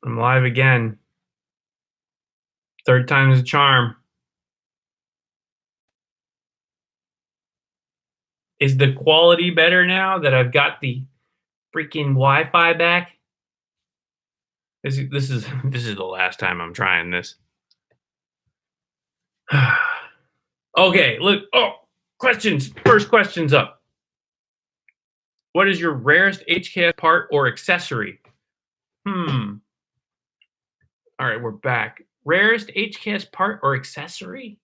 I'm live again. Third time's a charm. Is the quality better now that I've got the freaking Wi-Fi back? This is this is the last time I'm trying this. Okay, look. Oh, questions. First question's up. What is your rarest HKS part or accessory? All right, we're back. Rarest HKS part or accessory?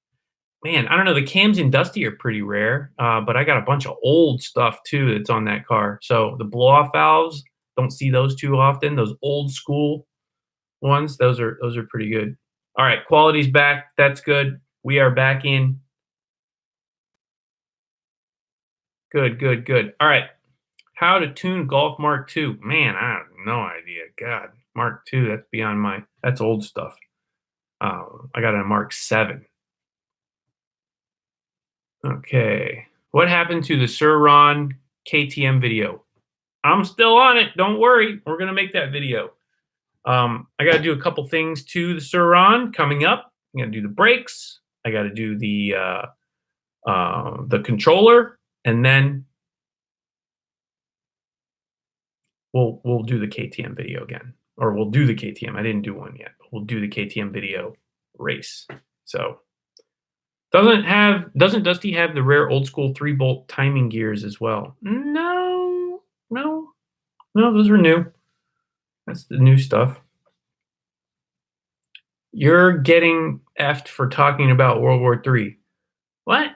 Man, I don't know. The cams in Dusty are pretty rare, but I got a bunch of old stuff too that's on that car. So the blow-off valves, don't see those too often. Those old school ones, those are pretty good. All right, quality's back. That's good. We are back in. Good, good, good. All right. How to tune Golf Mark II? Man, I have no idea. God, Mark II. That's beyond my. That's old stuff. I got a Mark 7. Okay. What happened to the Sir Ron KTM video? I'm still on it. Don't worry. We're gonna make that video. I got to do a couple things to the Sir Ron coming up. I got to do the brakes. I got to do the controller, and then we'll do the KTM video again, or we'll do the KTM. I didn't do one yet. But we'll do the KTM video race. So doesn't Dusty have the rare old school 3-bolt timing gears as well? No, no, no. Those are new. That's the new stuff. You're getting effed for talking about World War III. What?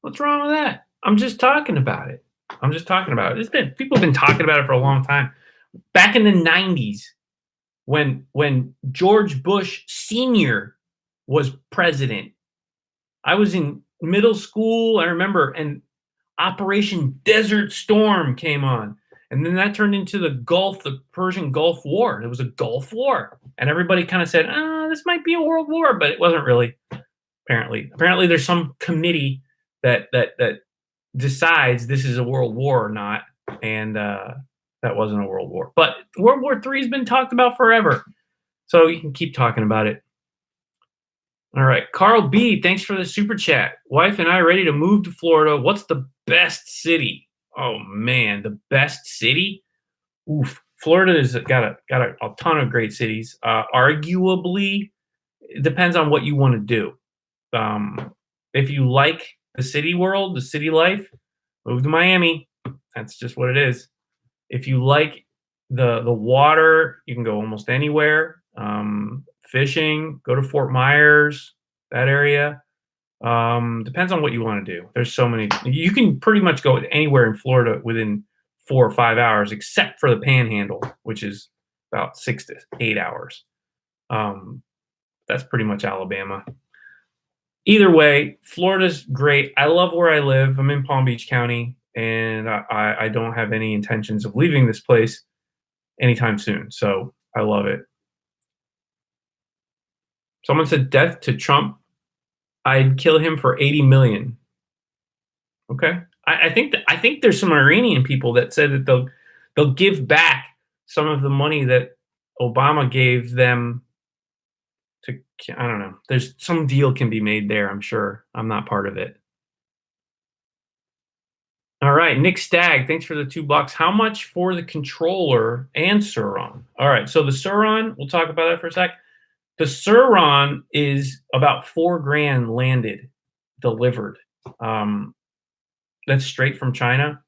What's wrong with that? I'm just talking about it. I'm just talking about it. People have been talking about it for a long time. Back in the 90s, when George Bush Sr. was president, I was in middle school, I remember, and Operation Desert Storm came on. And then that turned into the Persian Gulf War. It was a Gulf War. And everybody kind of said, this might be a world war, but it wasn't really, apparently. Apparently there's some committee that decides this is a world war or not. And that wasn't a world war. But World War III has been talked about forever. So you can keep talking about it. All right. Carl B., thanks for the super chat. Wife and I ready to move to Florida. What's the best city? Oh, man, the best city? Oof. Florida has got a ton of great cities. Arguably, it depends on what you want to do. If you like the city world, the city life, move to Miami. That's just what it is. If you like the water, you can go almost anywhere. Fishing, go to Fort Myers, that area. Depends on what you want to do. There's so many. You can pretty much go anywhere in Florida within 4 or 5 hours, except for the Panhandle, which is about 6 to 8 hours. That's pretty much Alabama. Either way, Florida's great. I love where I live. I'm in Palm Beach County, and I don't have any intentions of leaving this place anytime soon. So I love it. Someone said death to Trump. I'd kill him for 80 million. Okay. I think there's some Iranian people that said that they'll give back some of the money that Obama gave them to, I don't know. There's some deal can be made there, I'm sure. I'm not part of it. All right, Nick Stagg, thanks for the $2. How much for the controller and Suron? All right, so the Suron, we'll talk about that for a sec. The Suron is about $4,000 landed, delivered. That's straight from China.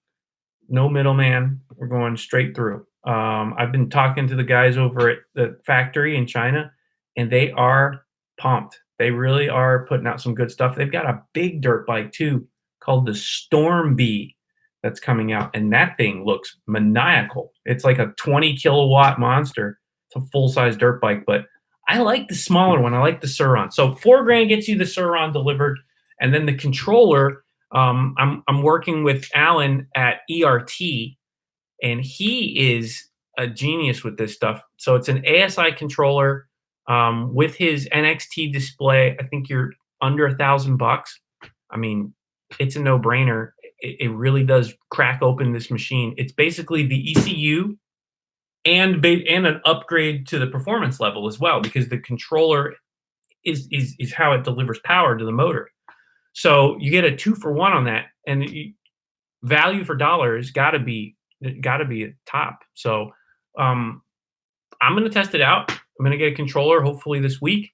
No middleman. We're going straight through. I've been talking to the guys over at the factory in China, and they are pumped. They really are putting out some good stuff. They've got a big dirt bike, too, called the Storm Bee that's coming out, and that thing looks maniacal. It's like a 20-kilowatt monster. It's a full-size dirt bike, but I like the smaller one. I like the Suron. So $4,000 gets you the Suron delivered, and then the controller. I'm working with Alan at ERT, and he is a genius with this stuff. So it's an ASI controller with his NXT display. I think you're under $1,000. I mean, it's a no-brainer. It really does crack open this machine. It's basically the ECU and an upgrade to the performance level as well, because the controller is how it delivers power to the motor. So you get a 2 for 1 on that, and value for dollar has gotta be at top. So, um, I'm gonna test it out. I'm gonna get a controller hopefully this week,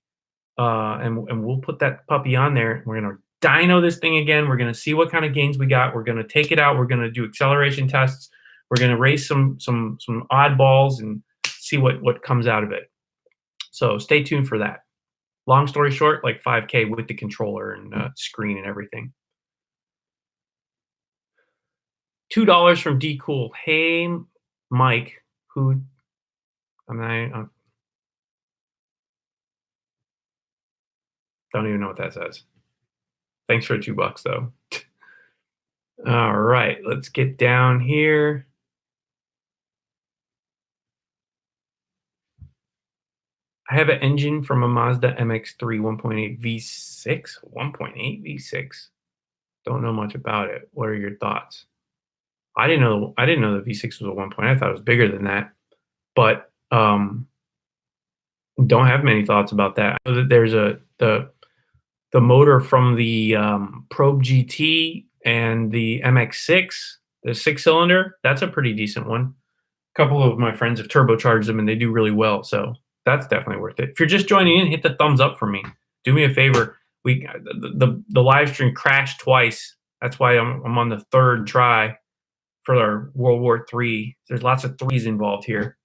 and we'll put that puppy on there. We're gonna dyno this thing again. We're gonna see what kind of gains we got. We're gonna take it out. We're gonna do acceleration tests. We're gonna race some oddballs and see what comes out of it. So stay tuned for that. Long story short, like 5K with the controller and screen and everything. $2 from D Cool. Hey, Mike, who I don't even know what that says. Thanks for $2 though. All right, let's get down here. I have an engine from a Mazda MX-3 1.8 V6. 1.8 V6. Don't know much about it. What are your thoughts? I didn't know the V6 was a 1. I thought it was bigger than that. But don't have many thoughts about that. I know that there's the motor from the Probe GT and the MX-6, the 6-cylinder. That's a pretty decent one. A couple of my friends have turbocharged them, and they do really well. So that's definitely worth it. If you're just joining in, hit the thumbs up for me. Do me a favor. The live stream crashed twice. That's why I'm on the third try for our World War III. There's lots of threes involved here.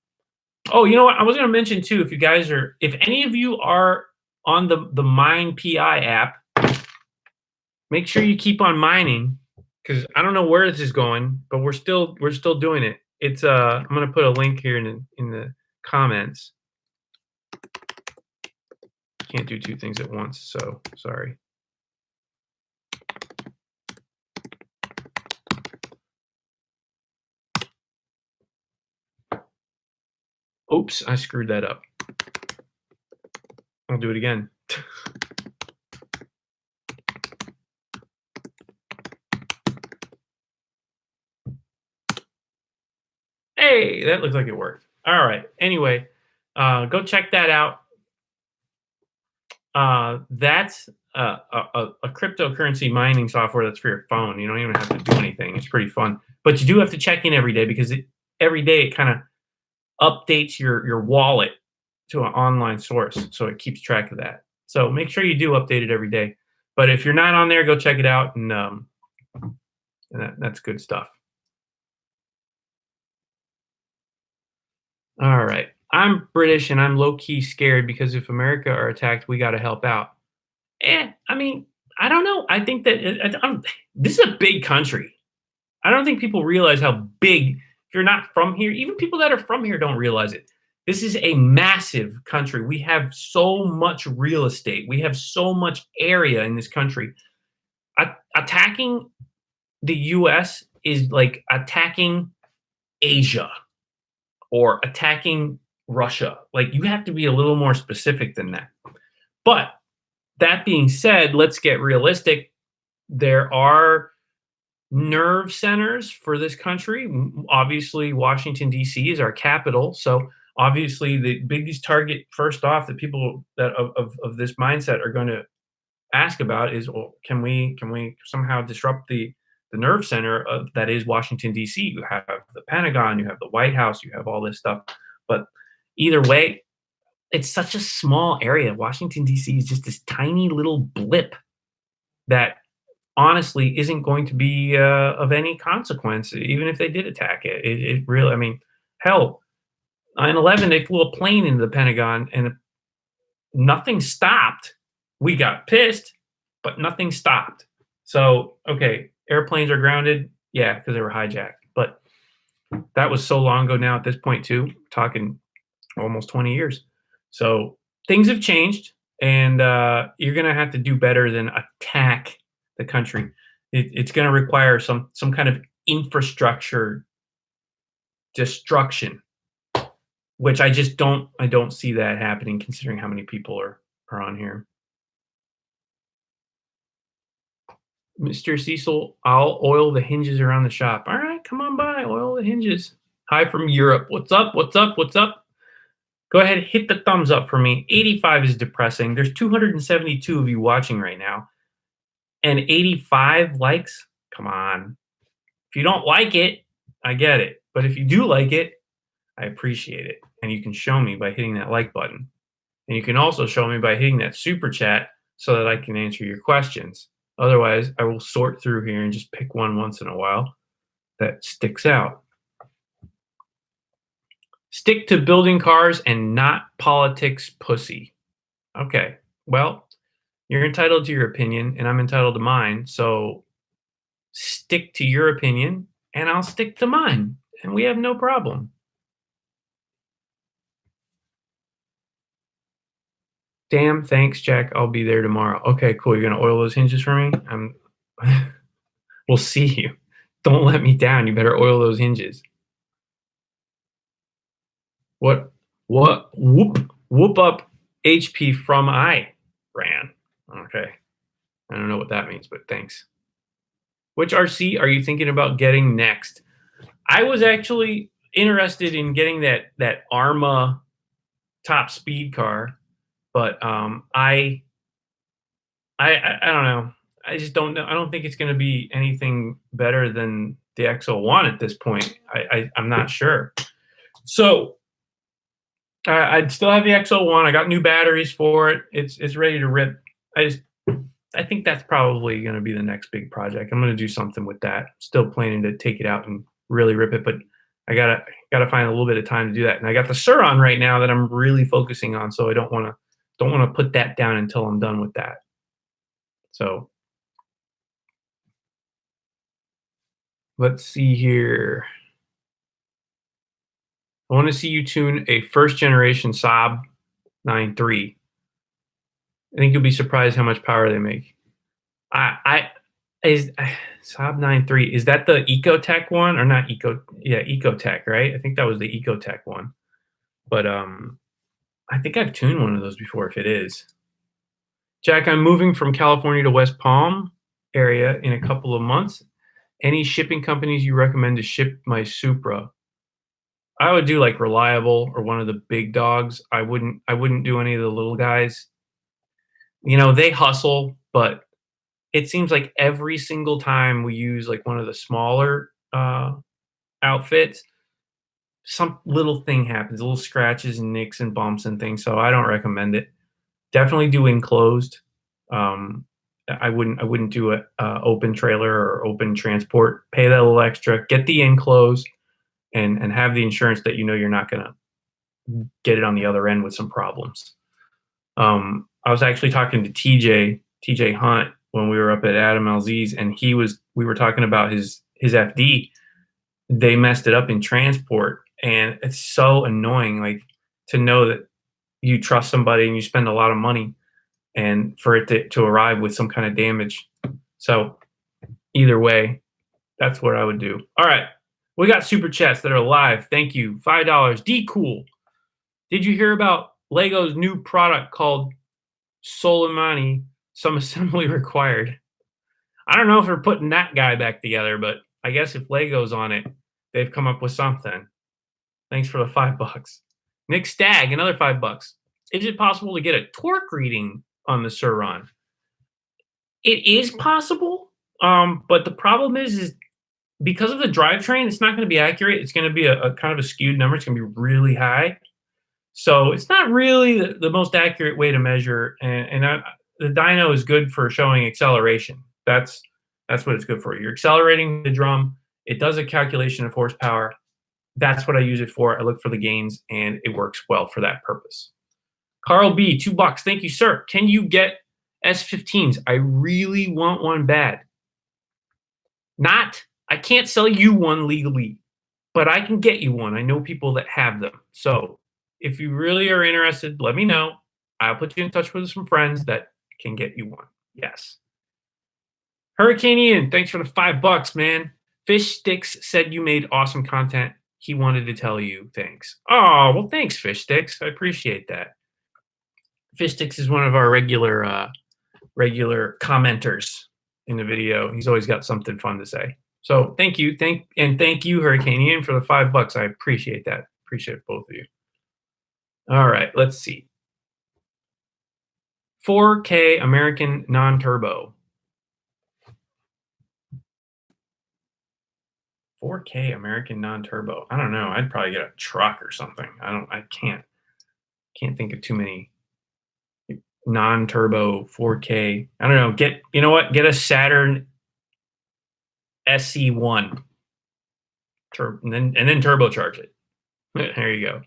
Oh, you know what? I was going to mention too. If any of you are on the Mine PI app, make sure you keep on mining, because I don't know where this is going, but we're still doing it. It's I'm going to put a link here in the comments. Can't do two things at once, so sorry. Oops, I screwed that up. I'll do it again. Hey, that looks like it worked. All right. Anyway, go check that out. That's a cryptocurrency mining software that's for your phone. You don't even have to do anything. It's pretty fun, but you do have to check in every day, because every day it kind of updates your wallet to an online source, so it keeps track of that. So make sure you do update it every day. But if you're not on there, go check it out, and that's good stuff. All right. I'm British and I'm low key scared, because if America are attacked, we got to help out. I mean, I don't know. I think that this is a big country. I don't think people realize how big. If you're not from here, even people that are from here don't realize it. This is a massive country. We have so much real estate. We have so much area in this country. Attacking the U.S. is like attacking Asia or attacking Russia. Like, you have to be a little more specific than that. But that being said, let's get realistic. There are nerve centers for this country. Obviously, Washington, D.C. is our capital. So obviously the biggest target, first off, that people that of this mindset are going to ask about is, well, can we somehow disrupt the nerve center that is Washington, D.C.? You have the Pentagon, you have the White House, you have all this stuff. But either way, it's such a small area. Washington, D.C. is just this tiny little blip that honestly isn't going to be of any consequence, even if they did attack it. It really, I mean, hell, 9/11, they flew a plane into the Pentagon and nothing stopped. We got pissed, but nothing stopped. So, okay, airplanes are grounded. Yeah, because they were hijacked. But that was so long ago now at this point, too, talking almost 20 years. So things have changed, and you're going to have to do better than attack the country. It's going to require some kind of infrastructure destruction, which I don't see that happening, considering how many people are on here. Mr. Cecil, I'll oil the hinges around the shop. All right, come on by, oil the hinges. Hi from Europe. What's up? What's up? What's up? Go ahead, hit the thumbs up for me. 85 is depressing. There's 272 of you watching right now, and 85 likes? Come on. If you don't like it, I get it. But if you do like it, I appreciate it. And you can show me by hitting that like button. And you can also show me by hitting that super chat so that I can answer your questions. Otherwise, I will sort through here and just pick one once in a while that sticks out. Stick to building cars and not politics, pussy. Okay. Well, you're entitled to your opinion, and I'm entitled to mine. So stick to your opinion, and I'll stick to mine, and we have no problem. Damn, thanks, Jack. I'll be there tomorrow. Okay, cool. You're gonna oil those hinges for me? We'll see you. Don't let me down. You better oil those hinges. What? What? Whoop! Whoop up HP from I ran. Okay. I don't know what that means, but thanks. Which RC are you thinking about getting next? I was actually interested in getting that Arma top speed car, but I don't know. I just don't know. I don't think it's going to be anything better than the XO1 at this point. I'm not sure. So I'd still have the XO1. I got new batteries for it. It's ready to rip. I think that's probably going to be the next big project. I'm going to do something with that. Still planning to take it out and really rip it, but I gotta find a little bit of time to do that. And I got the Suron right now that I'm really focusing on, so I don't want to put that down until I'm done with that. So let's see here. I want to see you tune a first generation Saab 9.3. I think you'll be surprised how much power they make. I is Saab 9.3, is that the Ecotech one or not Ecotech, right? I think that was the Ecotech one. But I think I've tuned one of those before if it is. Jack, I'm moving from California to West Palm area in a couple of months. Any shipping companies you recommend to ship my Supra? I would do like Reliable or one of the big dogs. I wouldn't do any of the little guys. You know, they hustle, but it seems like every single time we use like one of the smaller outfits, some little thing happens, little scratches and nicks and bumps and things. So I don't recommend it. Definitely do enclosed. I wouldn't do a open trailer or open transport. Pay that a little extra. Get the enclosed and have the insurance that you know you're not gonna get it on the other end with some problems. I was actually talking to TJ Hunt when we were up at Adam LZ's, and we were talking about his FD. They messed it up in transport, and it's so annoying. Like to know that you trust somebody and you spend a lot of money, and for it to arrive with some kind of damage. So either way, that's what I would do. All right, we got super chats that are live. Thank you. $5. D cool. Did you hear about Lego's new product called Soleimani? Some assembly required. I don't know if they're putting that guy back together, but I guess if Lego's on it, they've come up with something. Thanks for the $5. Nick Stagg, another $5. Is it possible to get a torque reading on the Suron? It is possible, but the problem is because of the drivetrain, it's not going to be accurate. It's going to be a kind of a skewed number. It's going to be really high. So it's not really the most accurate way to measure. The dyno is good for showing acceleration. That's what it's good for. You're accelerating the drum. It does a calculation of horsepower. That's what I use it for. I look for the gains, and it works well for that purpose. Carl B, $2. Thank you, sir. Can you get S15s? I really want one bad. I can't sell you one legally, but I can get you one. I know people that have them. So if you really are interested, let me know. I'll put you in touch with some friends that can get you one. Yes. Hurricane Ian, thanks for the $5, man. Fish Sticks said you made awesome content. He wanted to tell you thanks. Oh, well, thanks, Fish Sticks. I appreciate that. Fish Sticks is one of our regular commenters in the video. He's always got something fun to say. So thank you, thank you, Hurricane Ian, for the $5. I appreciate that. Appreciate both of you. All right, let's see. 4K American non-turbo. 4K American non-turbo. I don't know. I'd probably get a truck or something. I can't think of too many non-turbo 4K. I don't know. You know what? Get a Saturn SC1 and then turbocharge it. There you go.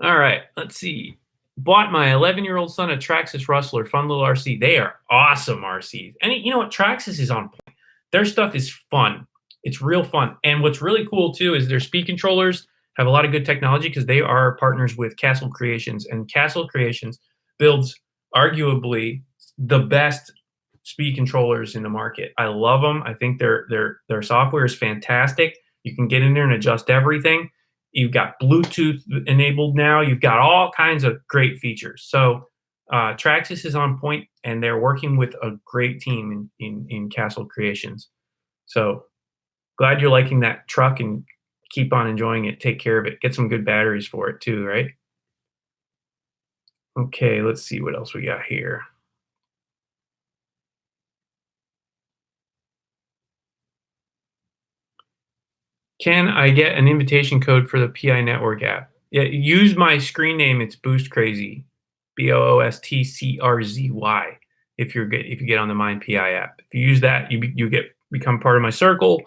All right, let's see. Bought my 11-year-old son a Traxxas Rustler, fun little RC. They are awesome RCs. And you know what? Traxxas is on point. Their stuff is fun. It's real fun. And what's really cool too is their speed controllers have a lot of good technology because they are partners with Castle Creations, and Castle Creations builds arguably the best speed controllers in the market. I love them. I think their software is fantastic. You can get in there and adjust everything. You've got Bluetooth enabled now. You've got all kinds of great features. So Traxxas is on point, and they're working with a great team in Castle Creations. So glad you're liking that truck, and keep on enjoying it. Take care of it. Get some good batteries for it too, right? Okay, let's see what else we got here. Can I get an invitation code for the PI Network app? Yeah, use my screen name. It's Boost Crazy, BOOSTCRZY. If you get on the Mind PI app, if you use that, you become part of my circle.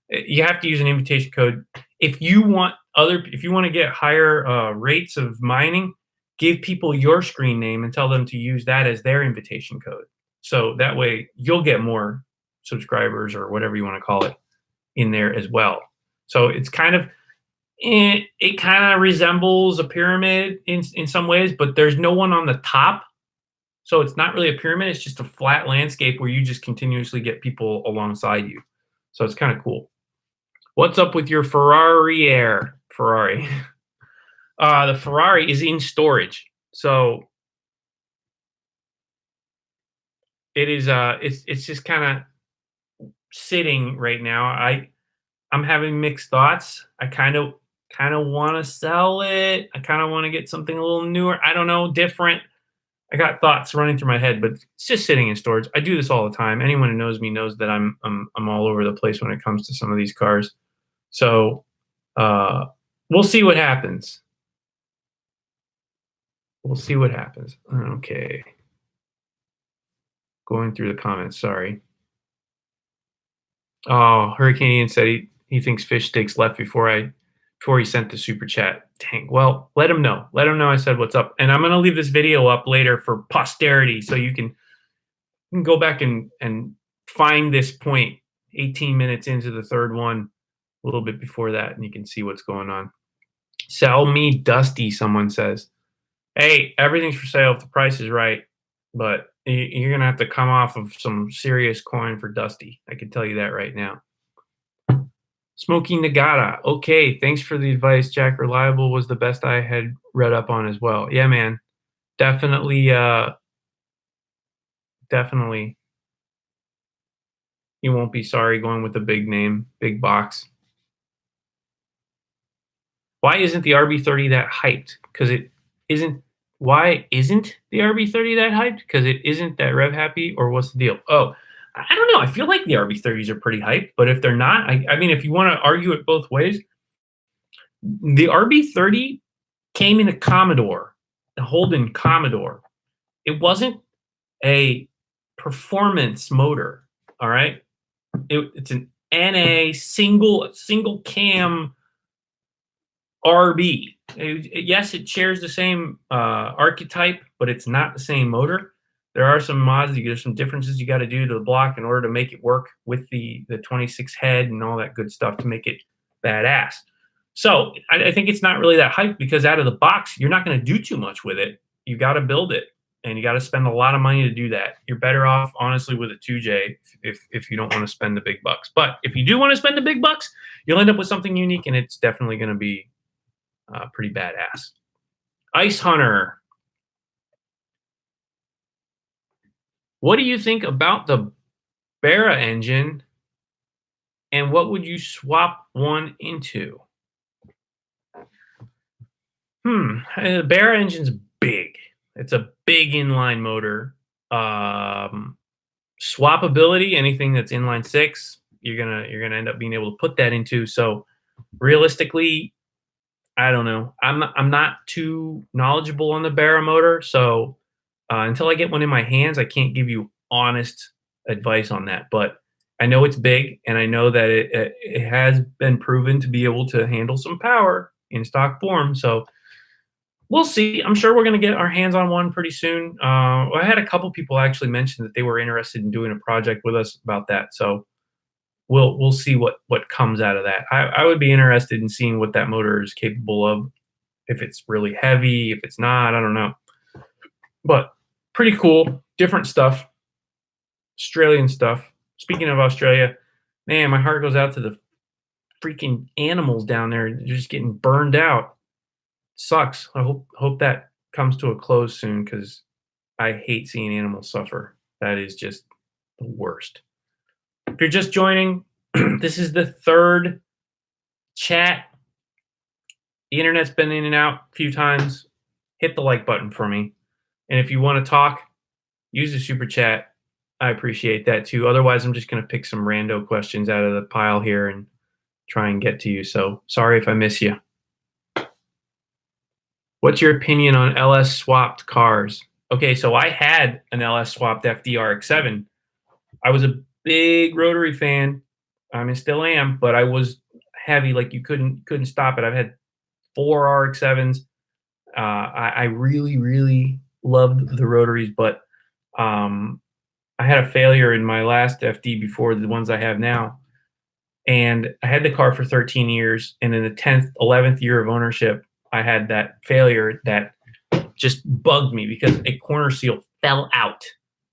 You have to use an invitation code if you want to get higher rates of mining. Give people your screen name and tell them to use that as their invitation code. So that way you'll get more subscribers or whatever you want to call it in there as well. So it's it kind of resembles a pyramid in some ways, but there's no one on the top. So it's not really a pyramid. It's just a flat landscape where you just continuously get people alongside you. So it's kind of cool. What's up with your Ferrari Air? Ferrari. The Ferrari is in storage. So it is it's just kind of sitting right now. I'm having mixed thoughts. I kind of want to sell it. I kind of want to get something a little newer. I don't know, different. I got thoughts running through my head, but it's just sitting in storage. I do this all the time. Anyone who knows me knows that I'm all over the place when it comes to some of these cars. So we'll see what happens. We'll see what happens. Okay. Going through the comments. Sorry. Oh, Hurricane Ian said he thinks fish stakes left before he sent the super chat. Dang. Well, let him know. Let him know I said what's up. And I'm gonna leave this video up later for posterity, so you can go back and find this point 18 minutes into the third one, a little bit before that, and you can see what's going on. Sell me Dusty, someone says. Hey, everything's for sale if the price is right, but you're gonna have to come off of some serious coin for Dusty. I can tell you that right now. Smoky Nagata. Okay, thanks for the advice, Jack. Reliable was the best I had read up on as well. Yeah, man. Definitely, definitely. You won't be sorry going with a big name, big box. Why isn't the RB30 that hyped? Because it isn't. Why isn't the RB30 that hyped? Because it isn't that rev happy, or what's the deal? Oh, I don't know. I feel like the RB30s are pretty hyped, but if they're not, I mean, if you want to argue it both ways, the RB30 came in a Commodore, a Holden Commodore. It wasn't a performance motor. All right, it's an NA single cam RB. Yes, it shares the same archetype, but it's not the same motor. There are some mods. There's some differences you got to do to the block in order to make it work with the 26 head and all that good stuff to make it badass. So I think it's not really that hype because out of the box, you're not going to do too much with it. You got to build it, and you got to spend a lot of money to do that. You're better off, honestly, with a 2J if you don't want to spend the big bucks. But if you do want to spend the big bucks, you'll end up with something unique, and it's definitely going to be pretty badass. Ice Hunter. What do you think about the Barra engine And what would you swap one into? The Bear engine's big. It's a big inline motor. Um, Swappability, anything that's inline six, you're gonna end up being able to put that into. So realistically, I don't know. I'm not too knowledgeable on the Barra motor, so until I get one in my hands, I can't give you honest advice on that. But I know it's big, and I know that it has been proven to be able to handle some power in stock form. So we'll see. I'm sure we're going to get our hands on one pretty soon. I had a couple people actually mention that they were interested in doing a project with us about that. So we'll see what comes out of that. I would be interested in seeing what that motor is capable of. If it's really heavy, if it's not, I don't know. But pretty cool, different stuff, Australian stuff. Speaking of Australia, man, my heart goes out to the freaking animals down there. They're just getting burned out. Sucks. I hope that comes to a close soon because I hate seeing animals suffer. That is just the worst. If you're just joining, this is the third chat. The internet's been in and out a few times. Hit the like button for me. And if you want to talk, use the super chat. I appreciate that too. Otherwise, I'm just going to pick some rando questions out of the pile here and try and get to you. So sorry if I miss you. What's your opinion on LS swapped cars? Okay, so I had an LS swapped FDRX7. I was a big rotary fan. I mean, still am, but I was heavy, like you couldn't stop it. I've had 4 RX7s. I really, really loved the rotaries, but I had a failure in my last FD before the ones I have now. And I had the car for 13 years. And in the 10th, 11th year of ownership, I had that failure that just bugged me because a corner seal fell out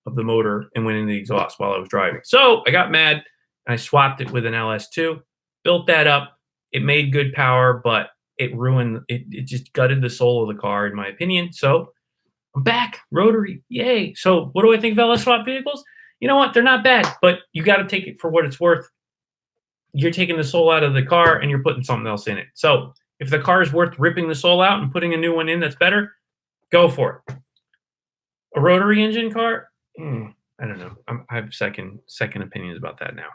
of the motor and went into the exhaust while I was driving. So I got mad and I swapped it with an LS2, built that up. It made good power, but it ruined it. It just gutted the soul of the car, in my opinion. So I'm back, rotary, yay. So what do I think of LS swap vehicles? You know what? They're not bad, but you got to take it for what it's worth. You're taking the soul out of the car and you're putting something else in it. So if the car is worth ripping the soul out and putting a new one in that's better, go for it. A rotary engine car? I don't know. I have second opinions about that now.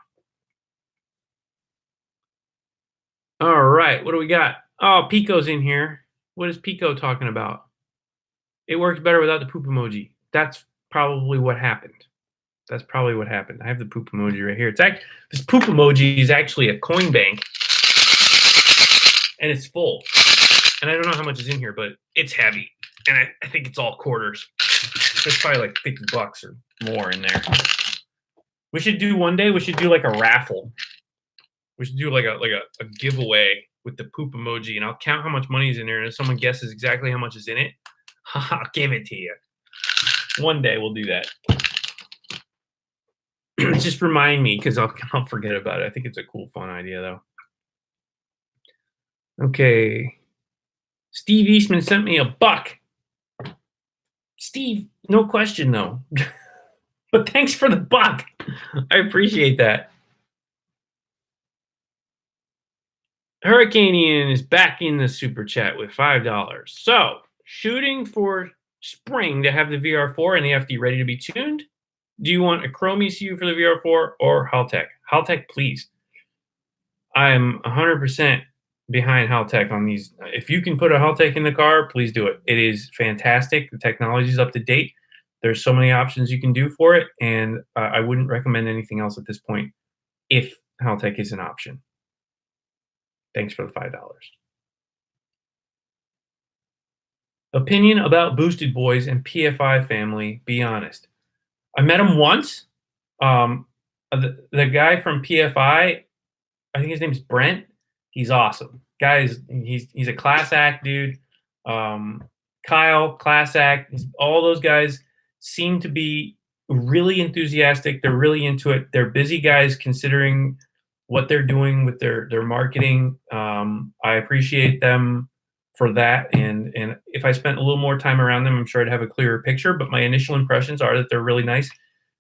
All right, what do we got? Oh, Pico's in here. What is Pico talking about? It works better without the poop emoji. That's probably what happened. That's probably what happened. I have the poop emoji right here. This poop emoji is actually a coin bank, and it's full. And I don't know how much is in here, but it's heavy, and I think it's all quarters. There's probably like $50 or more in there. We should do one day. We should do like a raffle. We should do like a giveaway with the poop emoji, and I'll count how much money is in there. And if someone guesses exactly how much is in it, I'll give it to you. One day we'll do that. Just remind me because I'll forget about it. I think it's a cool, fun idea though. Okay. Steve Eastman sent me $1. Steve, no question though. But thanks for the $1. I appreciate that. Hurricanean is back in the super chat with $5. So, shooting for spring to have the VR4 and the FD ready to be tuned. Do you want a Chrome ECU for the VR4 or Haltech? Haltech, please. I'm 100% behind Haltech on these. If you can put a Haltech in the car, please do it. It is fantastic. The technology is up to date. There's so many options you can do for it, and I wouldn't recommend anything else at this point if Haltech is an option. Thanks for the $5. Opinion about Boosted Boys and PFI family, be honest. I met him once. The guy from PFI, I think his name's Brent. He's awesome. He's a class act dude. Kyle, class act. All those guys seem to be really enthusiastic. They're really into it. They're busy guys considering what they're doing with their marketing. I appreciate them for that. And if I spent a little more time around them, I'm sure I'd have a clearer picture. But my initial impressions are that they're really nice.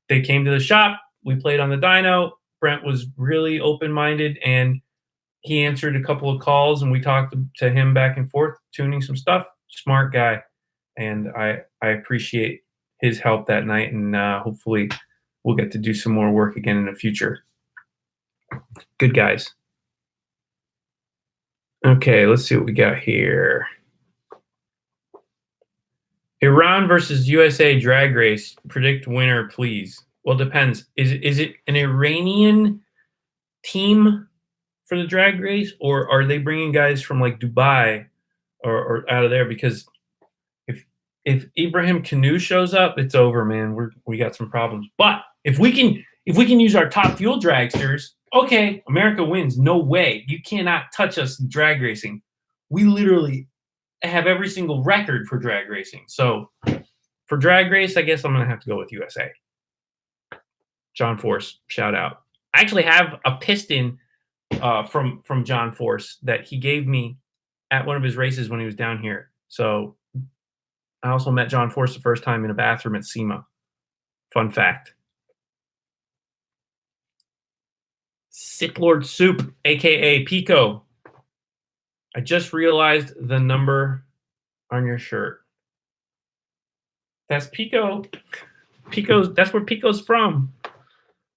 They came to the shop. We played on the dyno. Brent was really open-minded, and he answered a couple of calls, and we talked to him back and forth, tuning some stuff. Smart guy, and I appreciate his help that night, and hopefully we'll get to do some more work again in the future. Good guys. Okay, let's see what we got here. Iran versus USA drag race. Predict winner, please. Well, depends. Is it an Iranian team for the drag race, or are they bringing guys from like Dubai or out of there? Because if Ibrahim Canoe shows up, it's over, man. We got some problems. But if we can use our top fuel dragsters, okay, America wins. No way. You cannot touch us in drag racing. We literally have every single record for drag racing. So for drag race, I guess I'm gonna have to go with USA. John Force, shout out. I actually have a piston from John Force that he gave me at one of his races when he was down here. So I also met John Force the first time in a bathroom at SEMA. Fun fact. Sith Lord Soup, aka Pico. I just realized the number on your shirt. That's Pico. That's where Pico's from.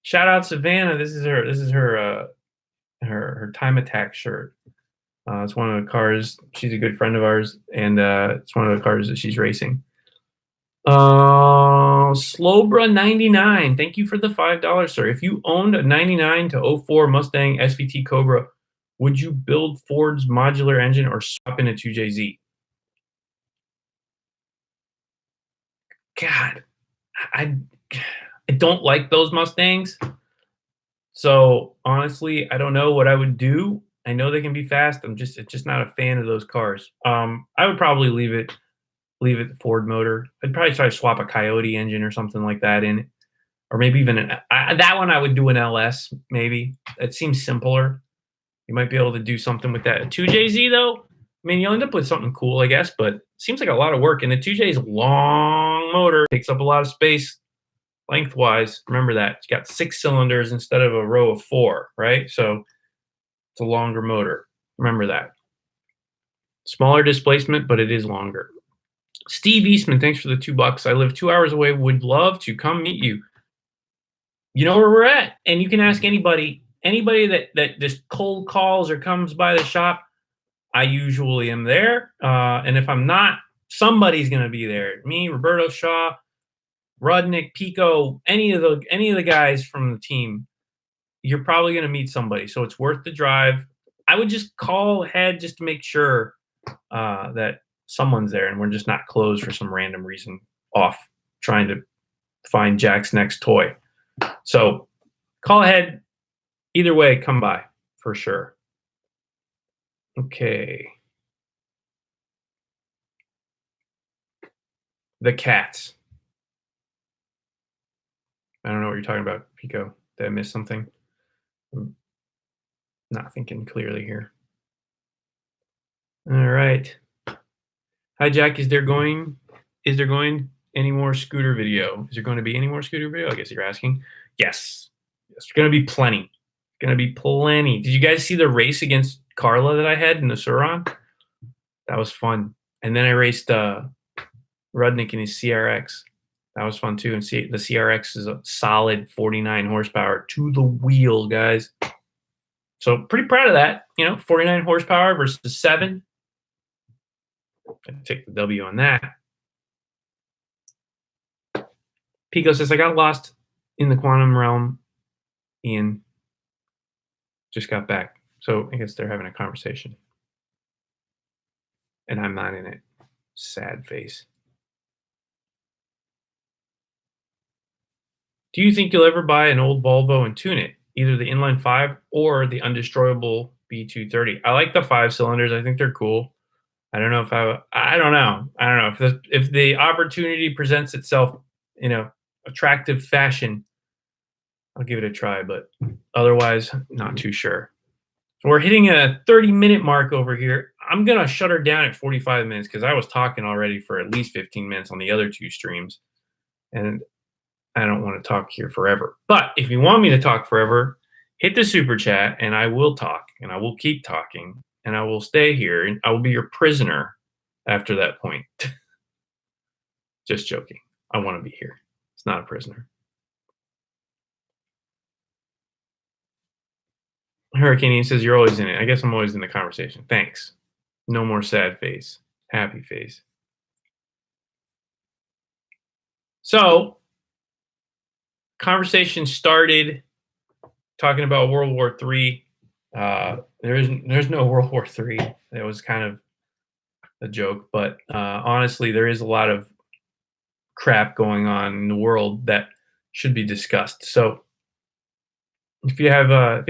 Shout out Savannah. This is her Time Attack shirt. It's one of the cars. She's a good friend of ours, and it's one of the cars that she's racing. Slowbra 99. Thank you for the $5, sir. If you owned a 99 to 04 Mustang SVT Cobra, would you build Ford's modular engine or swap in a 2JZ? God, I don't like those Mustangs. So honestly, I don't know what I would do. I know they can be fast. I'm just not a fan of those cars. I would probably leave it the Ford motor. I'd probably try to swap a Coyote engine or something like that in it, or maybe even that one. I would do an LS. Maybe it seems simpler. You might be able to do something with that. A 2JZ though, I mean, you'll end up with something cool, I guess, but it seems like a lot of work. And the 2J is a long motor, takes up a lot of space lengthwise. Remember that. You got 6 cylinders instead of a row of 4, right? So it's a longer motor. Remember that. Smaller displacement, but it is longer. Steve Eastman, thanks for the $2. I live 2 hours away. Would love to come meet you. You know where we're at, and you can ask anybody that just cold calls or comes by the shop. I usually am there, and if I'm not, somebody's going to be there. Me, Roberto Shaw, Rudnick, Pico, any of the guys from the team. You're probably going to meet somebody, so it's worth the drive. I would just call ahead just to make sure that someone's there and we're just not closed for some random reason off trying to find Jack's next toy. So call ahead. Either way, come by for sure. Okay. The cats. I don't know what you're talking about, Pico. Did I miss something? I'm not thinking clearly here. All right. Hi, Jack. Is there going any more scooter video? Is there going to be any more scooter video? I guess you're asking. Yes. There's going to be plenty. Going to be plenty. Did you guys see the race against Carla that I had in the Suron? That was fun. And then I raced Rudnick in his CRX. That was fun too. And the CRX is a solid 49 horsepower to the wheel, guys. So pretty proud of that. 49 horsepower versus 7. I take the W on that. Pico says, I got lost in the quantum realm. Ian just got back. So I guess they're having a conversation. And I'm not in it. Sad face. Do you think you'll ever buy an old Volvo and tune it? Either the inline 5 or the undestroyable B230. I like the 5 cylinders. I think they're cool. I don't know if I don't know if the opportunity presents itself in a attractive fashion. I'll give it a try, but otherwise, not too sure. So we're hitting a 30-minute mark over here. I'm gonna shut her down at 45 minutes because I was talking already for at least 15 minutes on the other 2 streams, and I don't want to talk here forever. But if you want me to talk forever, hit the super chat and I will talk and I will keep talking and I will stay here and I will be your prisoner after that point. Just joking. I want to be here. It's not a prisoner. Hurricane says you're always in it. I guess I'm always in the conversation. Thanks. No more sad face. Happy face. So, conversation started talking about World War III. There's no World War III. That was kind of a joke, but honestly, there is a lot of crap going on in the world that should be discussed. So, if you have